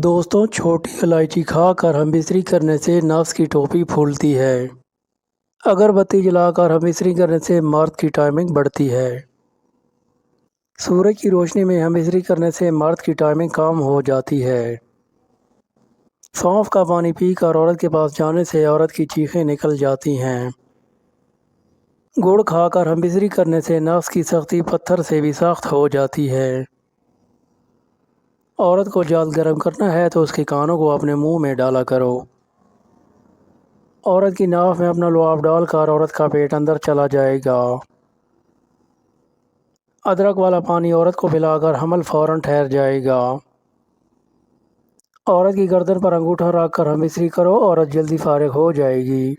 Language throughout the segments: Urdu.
دوستوں، چھوٹی الائچی کھا کر ہم بستری کرنے سے نفس کی ٹوپی پھولتی ہے۔ اگربتی جلا کر ہم بستری کرنے سے مرد کی ٹائمنگ بڑھتی ہے۔ سورج کی روشنی میں ہم بستری کرنے سے مرد کی ٹائمنگ کم ہو جاتی ہے۔ سونف کا پانی پی کر عورت کے پاس جانے سے عورت کی چیخیں نکل جاتی ہیں۔ گڑ کھا کر ہم بستری کرنے سے نفس کی سختی پتھر سے بھی سخت ہو جاتی ہے۔ عورت کو جلد گرم کرنا ہے تو اس کے کانوں کو اپنے منہ میں ڈالا کرو۔ عورت کی ناف میں اپنا لعاب ڈال کر عورت کا پیٹ اندر چلا جائے گا۔ ادرک والا پانی عورت کو پلا کر حمل فوراً ٹھہر جائے گا۔ عورت کی گردن پر انگوٹھا رکھ کر ہم بستری کرو، عورت جلدی فارغ ہو جائے گی۔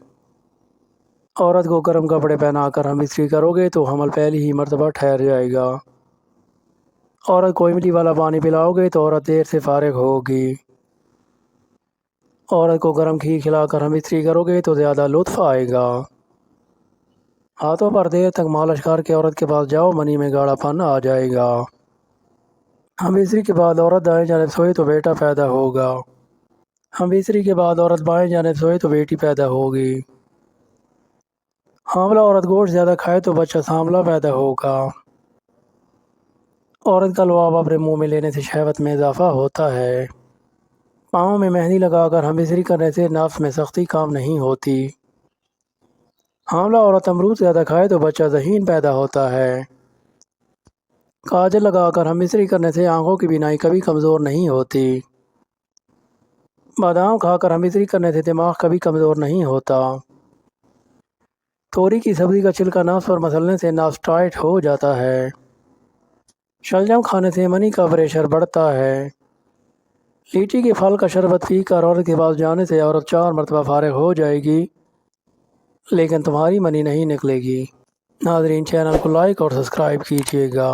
عورت کو گرم کپڑے پہنا کر ہم بستری کرو گے تو حمل پہلی ہی مرتبہ ٹھہر جائے گا۔ عورت کو املی والا پانی پلاؤ گے تو عورت دیر سے فارغ ہوگی۔ عورت کو گرم کھیر کھلا کر ہم بستری کرو گے تو زیادہ لطف آئے گا۔ ہاتھوں پر دیر تک مالش کر کے عورت کے پاس جاؤ، منی میں گاڑھا پن آ جائے گا۔ ہم بستری کے بعد عورت دائیں جانب سوئے تو بیٹا پیدا ہوگا۔ ہم بستری کے بعد عورت بائیں جانب سوئے تو بیٹی پیدا ہوگی۔ حاملہ عورت گوشت زیادہ کھائے تو بچہ سانبلا پیدا ہوگا۔ عورت کا لعاب اپنے منہ میں لینے سے شہوت میں اضافہ ہوتا ہے۔ پاؤں میں مہندی لگا کر ہم بستری کرنے سے نفس میں سختی کم نہیں ہوتی۔ حاملہ عورت امرود زیادہ کھائے تو بچہ ذہین پیدا ہوتا ہے۔ کاجل لگا کر ہم بستری کرنے سے آنکھوں کی بینائی کبھی کمزور نہیں ہوتی۔ بادام کھا کر ہم بستری کرنے سے دماغ کبھی کمزور نہیں ہوتا۔ توری کی سبزی کا چھلکا نفس پر مسلنے سے نفس ٹائٹ ہو جاتا ہے۔ شلجم کھانے سے منی کا پریشر بڑھتا ہے۔ لیچی کے پھل کا شربت پی کر عورت کے پاس جانے سے عورت 4 مرتبہ فارغ ہو جائے گی، لیکن تمہاری منی نہیں نکلے گی۔ ناظرین، چینل کو لائک اور سبسکرائب کیجیے گا۔